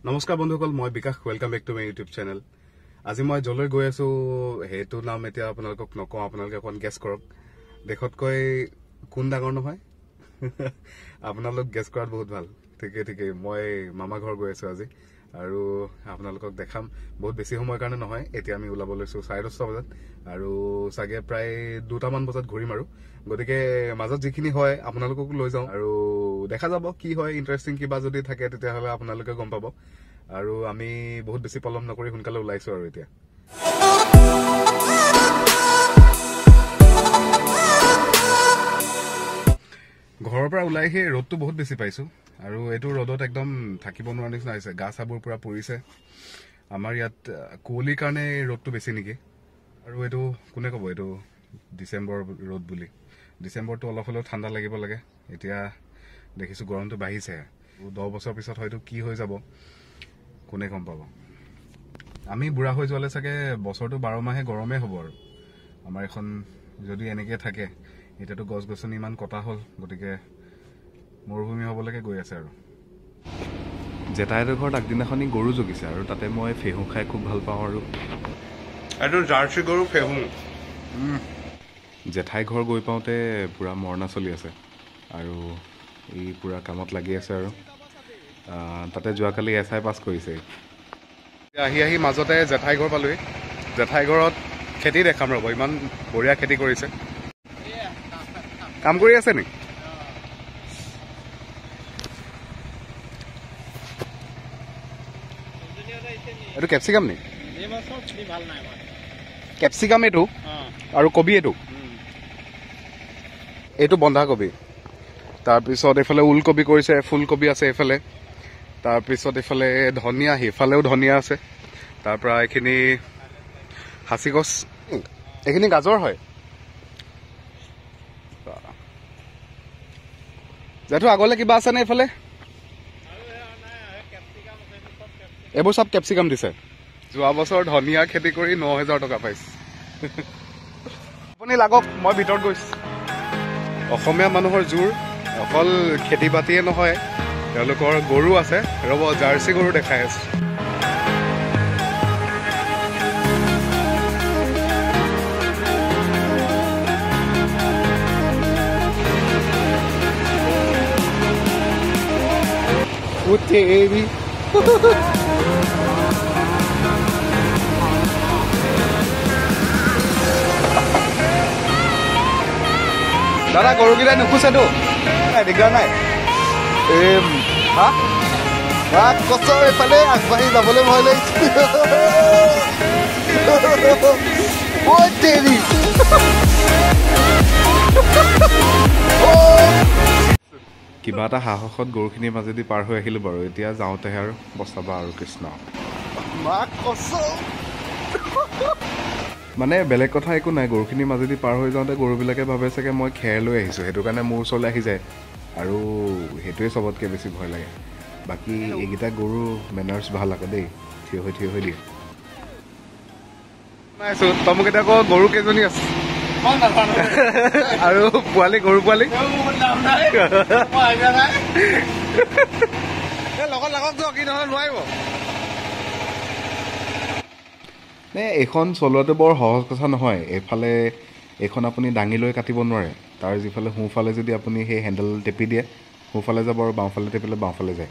নমস্কাৰ বন্ধুসকল, মই Bikash. Welcome back to my YouTube channel. আজি মই যলৈ গৈ আছো সেইটো নাম এতিয়া আপোনালোকক নকওঁ, আপোনালোকে অকণ গেছ কৰক। দেশতকৈ কোন ডাঙৰ নহয়? আপোনালোক গেছ কৰাত বহুত ভাল। ঠিকেই মই মামা ঘৰ গৈ আছো আজি, আৰু আপোনালোকক দেখাম। বহুত বেছি সময়ৰ কাৰণে নহয়, এতিয়া আমি ওলাব লৈছো 10:30 বজাত, আৰু চাগে প্ৰায় 2টামান বজাত ঘূৰিম। আৰু গতিকে মাজত যিখিনি হয় আপোনালোককো লৈ যাওঁ, আৰু দেখা যাব কি হয়। ইণ্টাৰেষ্টিং কিবা যদি থাকে তেতিয়াহ'লে আপোনালোকে গম পাব। আৰু আমি বহুত বেছি পলম নকৰি সোনকালে ওলাইছো আৰু এতিয়া। ঘৰৰ পৰা ওলাই সেই ৰ'দটো বহুত বেছি পাইছো, আৰু এইটো ৰ'দত একদম থাকিব নোৱাৰা নিচিনা হৈছে। গা চাবোৰ পুৰা পুৰিছে। আমাৰ ইয়াত কুঁৱলীৰ কাৰণে ৰ'দটো বেছি নেকি। আৰু এইটো কোনে ক'ব এইটো ডিচেম্বৰ ৰ'দ বুলি। ডিচেম্বৰটো অলপ হ'লেও ঠাণ্ডা লাগিব লাগে। এতিয়া দেখিছো গৰমটো বাঢ়িছে। 10 বছৰ পিছত হয়তো কি হৈ যাব কোনে গম পাব। আমি বুঢ়া হৈ যোৱালে চাগে বছৰটো 12 মাহে গৰমেই হ'ব। আৰু আমাৰ এখন যদি এনেকৈ থাকে, এতিয়াতো গছ গছনি ইমান কটা হ'ল, গতিকে মৰুভূমি হ'বলৈকে গৈ আছে। আৰু জেঠাইহঁতৰ ঘৰত আগদিনাখনি গৰু জগিছে, আৰু তাতে মই ফেহু খাই খুব ভাল পাওঁ। আৰু এইটো জাৰ্চি গৰু ফেহু। জেঠাই ঘৰ গৈ পাওঁতে পূৰা মৰণা চলি আছে, আৰু ই পূৰা কামত লাগি আছে। আৰু তাতে যোৱাকালি SI পাছ কৰিছে। আহি মাজতে জেঠাই ঘৰ পালোহি। জেঠাই ঘৰত খেতি দেখাম ৰ'ব, ইমান বঢ়িয়া খেতি কৰিছে। কাম কৰি আছে নেকি? এইটো কেপচিকাম নেকি? কেপচিকাম এইটো, আৰু কবি এইটো। এইটো বন্ধাকবি। তাৰপিছত এইফালে ওলকবি কৰিছে, ফুলকবি আছে এইফালে। তাৰপিছত এইফালে ধনিয়া, সেইফালেও ধনিয়া আছে। তাৰপৰা এইখিনি সাঁচি গছ, এইখিনি গাজৰ হয়। যিহেতু আগলৈ কিবা আছেনে এইফালে? এইবোৰ চব কেপচিকাম দিছে। যোৱা বছৰ ধনিয়া খেতি কৰি 9,000 টকা পাইছে। আপুনি লাগক, মই ভিতৰত গৈছো। অসমীয়া মানুহৰ জোৰ অকল খেতি বাতিয়ে নহয়, তেওঁলোকৰ গৰু আছে। ৰ'ব, জাৰ্চি গৰু দেখাই আছে। দাদা, গৰুকেইটাই নুখোজেতো, দিগদাৰ নাই। কচৰ এইফালে আগবাঢ়ি যাবলৈ ভয় লাগিছে। কিবা এটা সাহসত গৰুখিনিৰ মাজেদি পাৰ হৈ আহিলো বাৰু। এতিয়া যাওঁতেহে আৰু বচাবা আৰু কৃষ্ণ। মানে বেলেগ কথা একো নাই, গৰুখিনিৰ মাজেদি পাৰ হৈ যাওঁতে গৰুবিলাকে ভাবে চাগে মই খেৰ লৈ আহিছোঁ, সেইটো কাৰণে মোৰ ওচৰলৈ আহি যায়। আৰু সেইটোৱে চবতকৈ বেছি ভয় লাগে। বাকী এইকেইটা গৰু মেনাৰ্ছ ভাল আকৌ দেই, থিয় হৈ দিয়ে। তই মোক এতিয়া আকৌ গৰু কেইজনী আছে? আৰু পোৱালি, গৰু পোৱালি লগত লাগক কি নহয় নোৱাৰিব নে? এইখন চলোৱাটো বৰ সহজ কথা নহয়। এইফালে এইখন আপুনি দাঙি লৈ কাটিব নোৱাৰে। তাৰ যিফালে সোঁফালে যদি আপুনি সেই হেণ্ডেল টেপি দিয়ে, সোঁফালে যাব, আৰু বাওঁফালে টেপিলে বাওঁফালে যায়।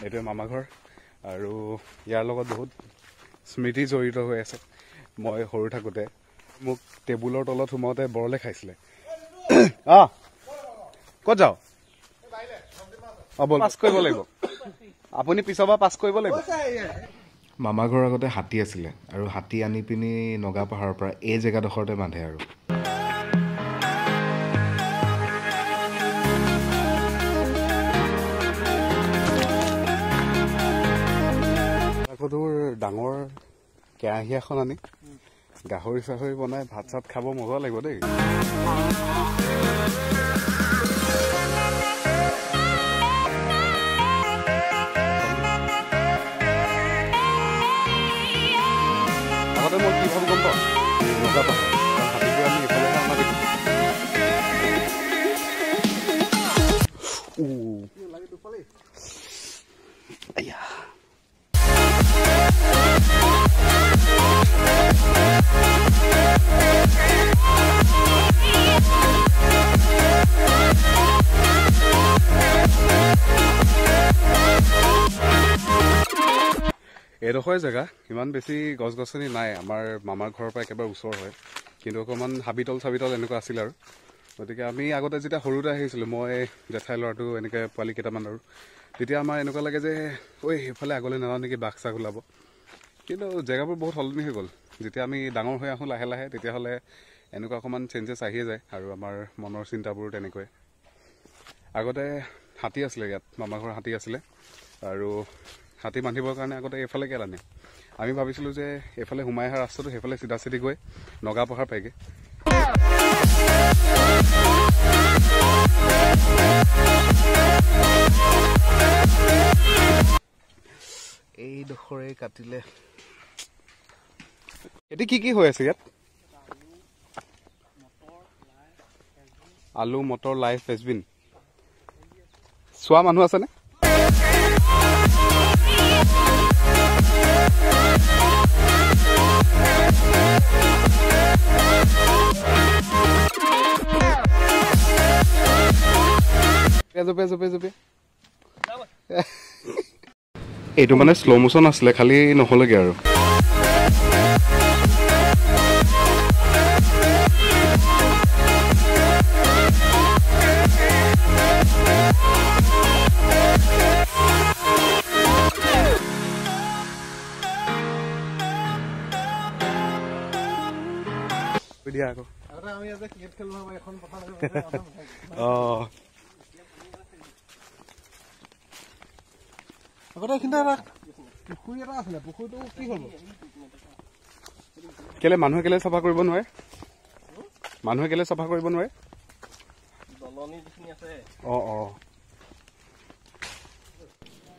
এইটোৱে মামা ঘৰ, আৰু ইয়াৰ লগত বহুত স্মৃতি জড়িত হৈ আছে। মই সৰু থাকোঁতে মোক টেবুলৰ তলত সোমাওঁতে বৰলে খাইছিলে। ক'ত যাওঁ? পাছ কৰিব লাগিব। আপুনি পিছৰ পৰা পাছ কৰিব লাগিব। মামা ঘৰৰ আগতে হাতী আছিলে, আৰু হাতী আনি পিনি নগা পাহাৰৰ পৰা এই জেগাডোখৰতে বান্ধে। আৰু তোৰ ডাঙৰ কেৰাহী এখন আনি গাহৰি চাহৰি বনাই ভাত চাত খাব মজা লাগিব দেই। আগতে মই কি ভাবো গম পাওঁ, নগা পাহাৰ, কাৰণ হাতীবোৰ আমি এইফালেহে অনা দেখোঁ। এইডোখৰ জেগা ইমান বেছি গছ গছনি নাই আমাৰ মামাৰ ঘৰৰ পৰা একেবাৰে ওচৰ হয় কিন্তু অকণমান হাবিতল চাবিতল এনেকুৱা আছিল আৰু গতিকে আমি আগতে যেতিয়া সৰুতে আহিছিলোঁ মই জেঠাই ল'ৰাটো এনেকৈ পোৱালি কেইটামান আৰু তেতিয়া আমাৰ এনেকুৱা লাগে যে ঐ সেইফালে আগলৈ নাযাওঁ নেকি বাঘ চাঘ ওলাব কিন্তু জেগাবোৰ বহুত সলনি হৈ গ'ল যেতিয়া আমি ডাঙৰ হৈ আহোঁ লাহে লাহে তেতিয়াহ'লে এনেকুৱা অকণমান চেঞ্জেছ আহিয়ে যায় আৰু আমাৰ মনৰ চিন্তাবোৰ তেনেকৈ আগতে হাতী আছিলে ইয়াত মামাৰ ঘৰ হাতী আছিলে আৰু হাতী বান্ধিবৰ কাৰণে আগতে এইফালে কেলে আনে আমি ভাবিছিলোঁ যে এইফালে সোমাই অহা ৰাস্তাটো সেইফালে চিধা চিধি গৈ নগাপাহাৰ পায়গৈ এইডোখৰে কাটিলে এতিয়া কি হৈ আছে ইয়াত আলু মটৰ লাই ফেচবিন চোৱা মানুহ আছেনে এইটো মানে শ্ল' মোচন আছিলে খালি নহ'লেগে আৰু দিয়া আকৌ আমি আজি ক্ৰিকেট খেলো এখন পথাৰ আগতে এইখিনিতে পুখুৰী এটা আছিলে পুখুৰীটো কি হ'ব কেলে মানুহে কেলে চাফা কৰিব নোৱাৰে মানুহে কেলে চাফা কৰিব নোৱাৰে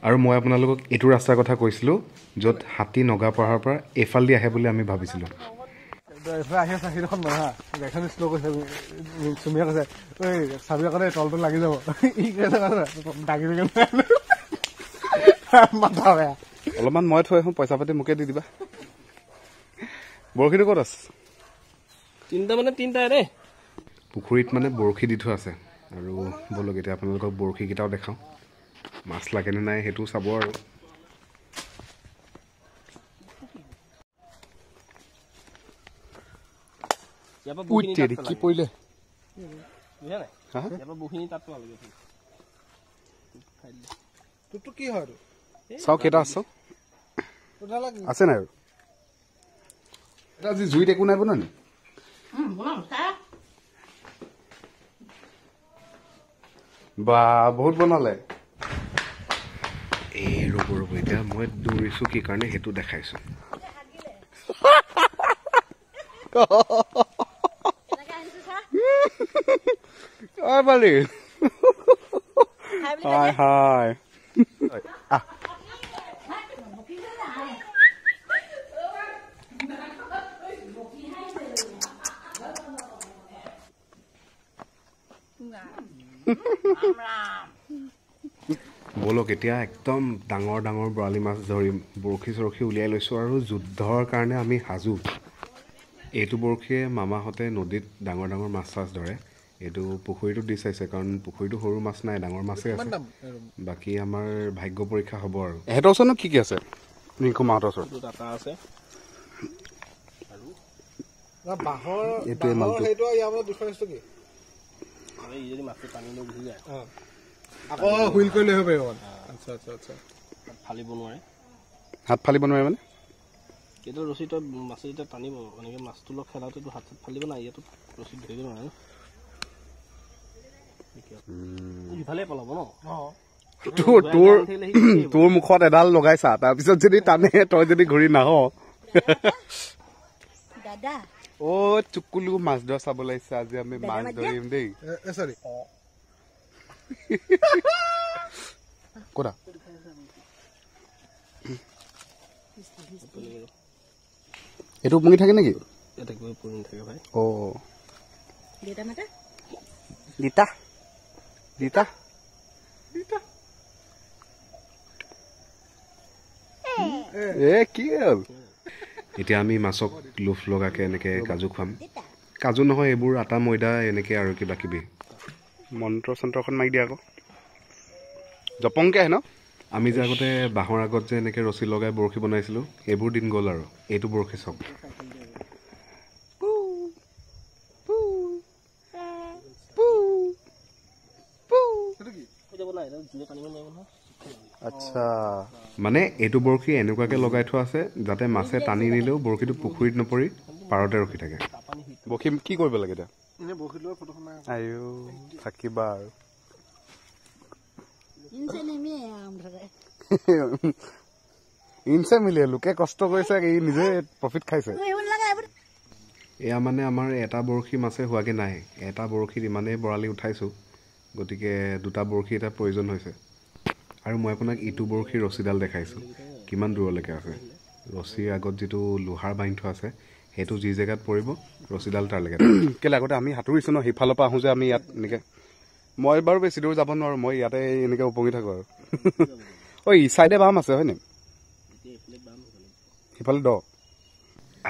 আৰু মই আপোনালোকক এইটো ৰাস্তাৰ কথা কৈছিলোঁ য'ত হাতী নগাপাহাৰৰ পৰা এইফালেদি আহে বুলি আমি ভাবিছিলোঁ তলটো লাগি যাব অলপমান মই থৈ আহোঁ পইচা পাতি মোকে দি দিবা বৰশীটো ক'ত আছে তিনিটা দেই পুখুৰীত মানে বৰশী দি থোৱা আছে আৰু বলক এতিয়া আপোনালোকক বৰশীকেইটাও দেখাওঁ মাছ লাগেনে নাই সেইটোও চাব আৰু কি পৰিলে কি হয় চাওক কেইটা আছে আছে নাই আৰু এটা আজি জুইত একো নাই বনোৱা নি বা বহুত বনালে এই ৰ'ব এতিয়া মই দৌৰিছো কি কাৰণে সেইটো দেখাইছো বালি হাই হাই বলক এতিয়া একদম ডাঙৰ ডাঙৰ বৰালি মাছ ধৰিম বৰশী চৰশী উলিয়াই লৈছোঁ আৰু যুদ্ধৰ কাৰণে আমি সাজু এইটো বৰশীয়ে মামাহঁতে নদীত ডাঙৰ ডাঙৰ মাছ চাছ ধৰে এইটো পুখুৰীটো দি চাইছে কাৰণ পুখুৰীটো সৰু মাছ নাই ডাঙৰ মাছেই আছে বাকী আমাৰ ভাগ্য পৰীক্ষা হ'ব আৰু এহেঁতৰ ওচৰত কি কি আছে ৰিংকু মাহঁতৰ ওচৰত হাত ফালিব নোৱাৰে মানে এইটো ৰছী তই মাছ যেতিয়া টানিব এনেকৈ মাছটো লগ খেলাওঁতে হাত চাত ফালিব নাই ইয়াতো ৰছী ধৰিব নোৱাৰে ইফালে পলাব ন তোৰ মুখত এডাল লগাইছা তাৰপিছত যদি টানে তই যদি ঘূৰি নাহ অ চুকুলো মাছ ধৰা চাব লাগিছে আজি আমি মাছ ধৰিম দেই ক'তা এইটো উপঙি থাকে নেকি অ দিতা দিতা কি হ'ল এতিয়া আমি মাছক লোভ লগাকে এনেকে কাজু খুৱাম কাজু নহয় এইবোৰ আটা ময়দা এনেকে আৰু কিবা কিবি মন্ত্ৰ চন্ত্ৰখন মাৰি দিয়া আকৌ জপংকে আহে ন আমি যে আগতে বাঁহৰ আগত যে এনেকৈ ৰছী লগাই বৰশী বনাইছিলোঁ এইবোৰ দিন গ'ল আৰু এইটো বৰশী চাওক আচ্ছা মানে এইটো বৰশী এনেকুৱাকৈ লগাই থোৱা আছে যাতে মাছে টানি নিলেও বৰশীটো পুখুৰীত নপৰি পাৰতে ৰখি থাকে বৰশী কি কৰিব লাগে এতিয়া আইও থাকিবা আৰু ইনচে মিলে লোকে কষ্ট কৰিছে ই নিজে প্ৰফিট খাইছে এয়া মানে আমাৰ এটা বৰশী মাছে হোৱাগে নাই এটা বৰশীত ইমানেই বৰালি উঠাইছোঁ গতিকে দুটা বৰশী এটা প্ৰয়োজন হৈছে আৰু মই আপোনাক ইটো বৰশীৰ ৰছীডাল দেখাইছোঁ কিমান দূৰলৈকে আছে ৰছীৰ আগত যিটো লোহাৰ বান্ধি থোৱা আছে সেইটো যি জেগাত পৰিব ৰছীডাল তাৰলৈকে কেলে আগতে আমি সাঁতুৰিছোঁ ন সিফালৰ পৰা আহোঁ যে আমি ইয়াত এনেকৈ মই বাৰু বেছি দূৰ যাব নোৱাৰোঁ মই ইয়াতে এনেকৈ উপঙি থাকোঁ আৰু ঐ ই চাইডে বাম আছে হয়নে সিফালে দ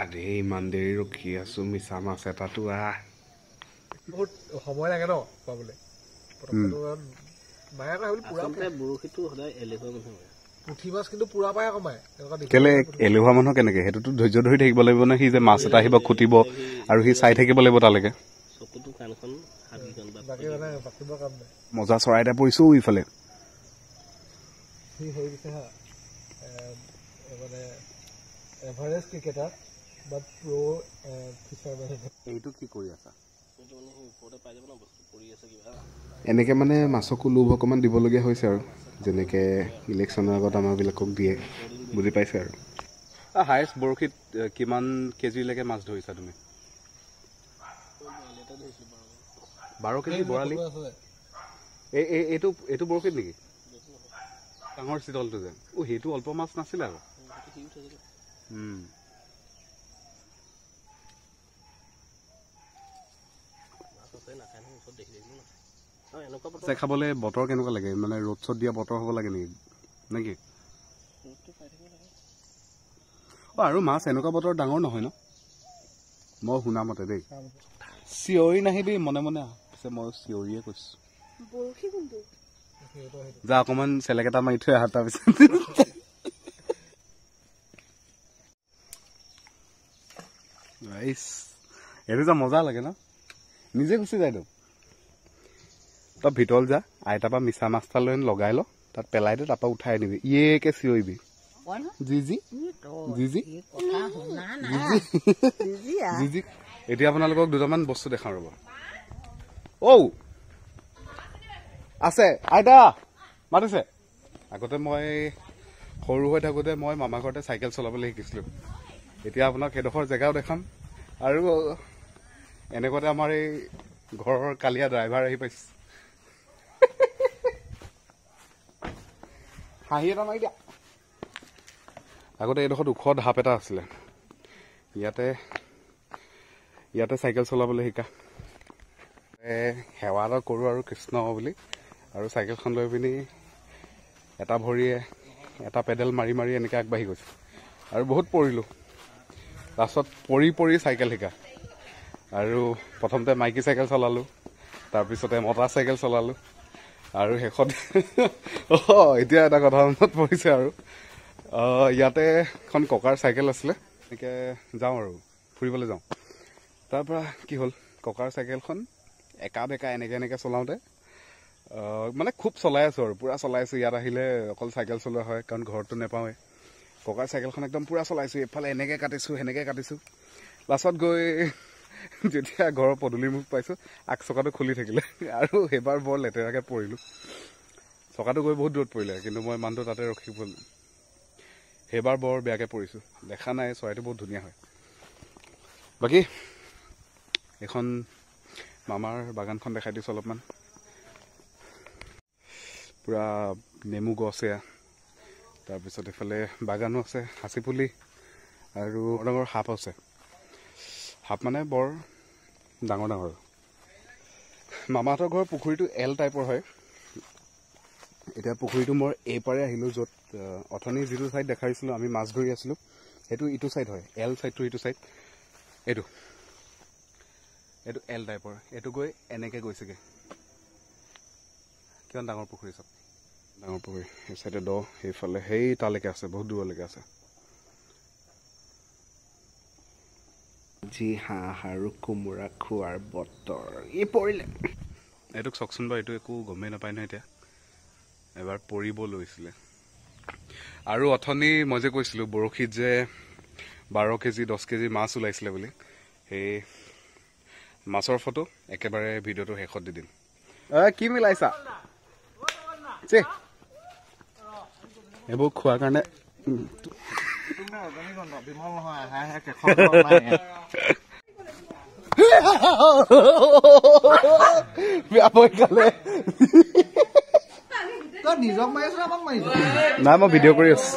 আৰে ইমান দেৰি ৰখি আছোঁ মিছা মাছ এটাতো আহ বহুত সময় লাগে ন পাবলৈ পুঠি মাছ কিন্তু পুৰা পাই কমাই কেলে এলেহুৱা মানুহ কেনেকে সেইটোতো ধৈৰ্য ধৰি থাকিব লাগিব ন সি যে মাছ এটা আহিব খুটিব আৰু সি চাই থাকিব লাগিব তালৈকে মজা চৰাই এটা পৰিছো ইফালে এভাৰেষ্ট ক্ৰিকেটাৰ বাট প্ৰ' ফিচাৰমেন এইটো কি কৰি আছা এনেকে মানে মাছকো লোভ অকণমান দিবলগীয়া হৈছে আৰু যেনেকে ইলেকশ্যনৰ আগত আমাৰবিলাকক দিয়ে বুজি পাইছে আৰু হায়েষ্ট বৰশীত কিমান কেজিলৈকে মাছ ধৰিছা তুমি 12 কেজি বৰালি এইটো বৰশীত নেকি ডাঙৰ চিতলটো যে সেইটো অল্প মাছ নাছিলে আৰু খাবলৈ বতৰ কেনেকুৱা লাগে মানে ৰ'দ চ'দ দিয়া বতৰ হ'ব লাগে নেকি নেকি আৰু মাছ এনেকুৱা বতৰ ডাঙৰ নহয় ন মই শুনা মতে দেই চিঞৰি নাহিবি মনে মনে পিছে মই চিঞৰিয়ে কৈছো যা অকণমান চেলেক এটা মাৰি থৈ আহা তাৰপিছত এইটো যা মজা লাগে ন নিজে গুচি যায় তই ভিতৰত যা আইতাৰ পৰা মিছা মাছ এটা লৈ লগাই ল তাত পেলাই দে তাৰপৰা উঠাই আনিবি ইয়েকে চিঞৰিবি জি এতিয়া আপোনালোকক দুটামান বস্তু দেখাওঁ ৰ'ব ঔ আছে আইতা মাতিছে আগতে মই সৰু হৈ থাকোঁতে মই মামা ঘৰতে চাইকেল চলাবলৈ শিকিছিলোঁ এতিয়া আপোনাক সেইডোখৰ জেগাও দেখাম আৰু এনেকুৱাতে আমাৰ এই ঘৰৰ কালিয়া ড্ৰাইভাৰ আহি পাইছে হাঁহি এটা মাৰি দিয়া আগতে এইডোখৰত ওখ ঢাপ এটা আছিলে ইয়াতে চাইকেল চলাবলৈ শিকা সেৱা এটা কৰোঁ আৰু কৃষ্ণ বুলি আৰু চাইকেলখন লৈ পিনি এটা ভৰিয়ে এটা পেডেল মাৰি মাৰি এনেকৈ আগবাঢ়ি গৈছোঁ আৰু বহুত পৰিলোঁ লাষ্টত পৰি চাইকেল শিকা আৰু প্ৰথমতে মাইকী চাইকেল চলালোঁ তাৰপিছতে মতা চাইকেল চলালোঁ আৰু শেষত এতিয়া এটা কথা মনত পৰিছে আৰু ইয়াতে এখন ককাৰ চাইকেল আছিলে এনেকৈ যাওঁ আৰু ফুৰিবলৈ যাওঁ তাৰপৰা কি হ'ল ককাৰ চাইকেলখন একা বেকা এনেকৈ চলাওঁতে মানে খুব চলাই আছোঁ আৰু পূৰা চলাইছোঁ ইয়াত আহিলে অকল চাইকেল চলোৱা হয় কাৰণ ঘৰততো নেপাওঁৱেই ককাৰ চাইকেলখন একদম পূৰা চলাইছোঁ এইফালে এনেকৈ কাটিছোঁ সেনেকৈ কাটিছোঁ লাষ্টত গৈ যেতিয়া ঘৰৰ পদূলি মুখ পাইছোঁ আগ চকাটো খুলি থাকিলে আৰু সেইবাৰ বৰ লেতেৰাকৈ পৰিলোঁ চকাটো গৈ বহুত দূৰত পৰিলে কিন্তু মই মানুহটো তাতে ৰখিব সেইবাৰ বৰ বেয়াকৈ পৰিছোঁ দেখা নাই চৰাইটো বহুত ধুনীয়া হয় বাকী এখন মামাৰ বাগানখন দেখাই দিছোঁ অলপমান পূৰা নেমু গছ এয়া তাৰপিছত এইফালে বাগানো আছে সাঁচি পুলি আৰু ডাঙৰ সাপ আছে সাপ মানে বৰ ডাঙৰ মামাহঁতৰ ঘৰৰ পুখুৰীটো এল টাইপৰ হয় এতিয়া পুখুৰীটো মই এইপাৰে আহিলোঁ য'ত অথনি যিটো ছাইড দেখাইছিলোঁ আমি মাছ ধৰি আছিলোঁ সেইটো ইটো ছাইড হয় এল ছাইডটো ইটো ছাইড এইটো এল টাইপৰ এইটো গৈ এনেকৈ গৈছেগৈ কিমান ডাঙৰ পুখুৰী চব ডাঙৰ পুখুৰী এই চাইডে দ সেইফালে সেই তালৈকে আছে বহুত দূৰলৈকে আছে যি হাঁহ আৰু কোমোৰা খোৱাৰ বতৰ এই পৰিলে এইটোক চাওকচোন বাৰু এইটো একো গমেই নাপায় নহয় এতিয়া এবাৰ পৰিব লৈছিলে আৰু অথনি মই যে কৈছিলোঁ বৰশীত যে 12 কেজি 10 কেজি মাছ ওলাইছিলে বুলি সেই মাছৰ ফটো একেবাৰে ভিডিঅ'টো শেষত দি দিম কি মিলাইছা এইবোৰ খোৱাৰ কাৰণে নিজক মাৰিছো আমাক মাৰিছো নাই মই ভিডিঅ' কৰি আছো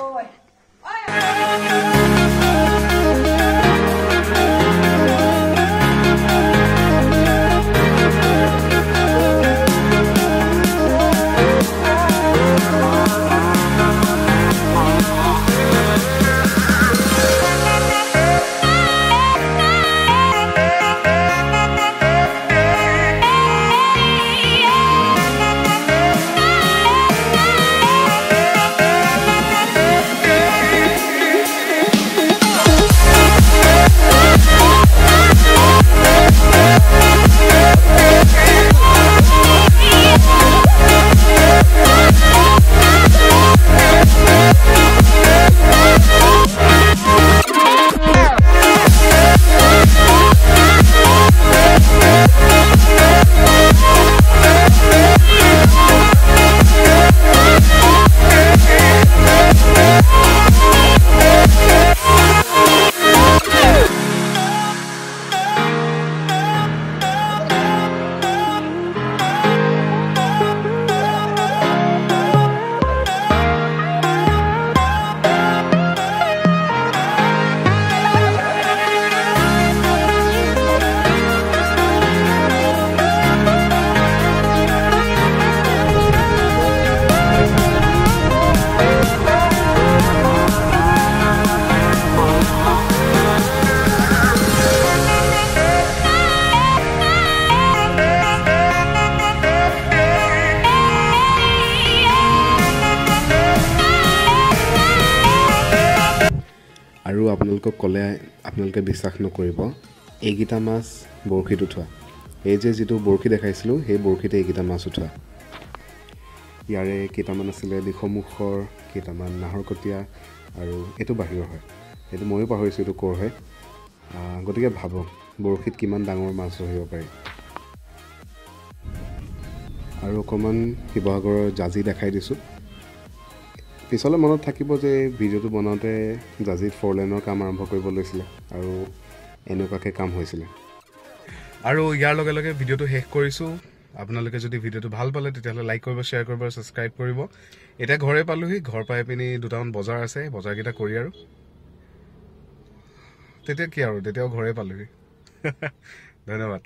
আৰু আপোনালোকক ক'লে আপোনালোকে বিশ্বাস নকৰিব এইকেইটা মাছ বৰশীত উঠোৱা এই যে যিটো বৰশী দেখাইছিলোঁ সেই বৰশীতে এইকেইটা মাছ উঠোৱা ইয়াৰে কেইটামান আছিলে দিখমুখৰ কেইটামান নাহৰকটীয়া আৰু এইটো বাহিৰৰ হয় এইটো ময়ো পাহৰিছোঁ এইটো ক'ৰ হয় গতিকে ভাবক বৰশীত কিমান ডাঙৰ মাছ ধৰিব পাৰি আৰু অকণমান শিৱসাগৰৰ জাজি দেখাই দিছোঁ পিছলৈ মনত থাকিব যে ভিডিঅ'টো বনাওঁতে জাজিত 4 লেনৰ কাম আৰম্ভ কৰিব লৈছিলে আৰু এনেকুৱাকৈ কাম হৈছিলে আৰু ইয়াৰ লগে লগে ভিডিঅ'টো শেষ কৰিছোঁ আপোনালোকে যদি ভিডিঅ'টো ভাল পালে তেতিয়াহ'লে লাইক কৰিব শ্বেয়াৰ কৰিব আৰু ছাবস্ক্ৰাইব কৰিব এতিয়া ঘৰে পালোহি ঘৰ পাই পিনি দুটামান বজাৰ আছে বজাৰকেইটা কৰি আৰু তেতিয়া কি আৰু তেতিয়াও ঘৰে পালোহি ধন্যবাদ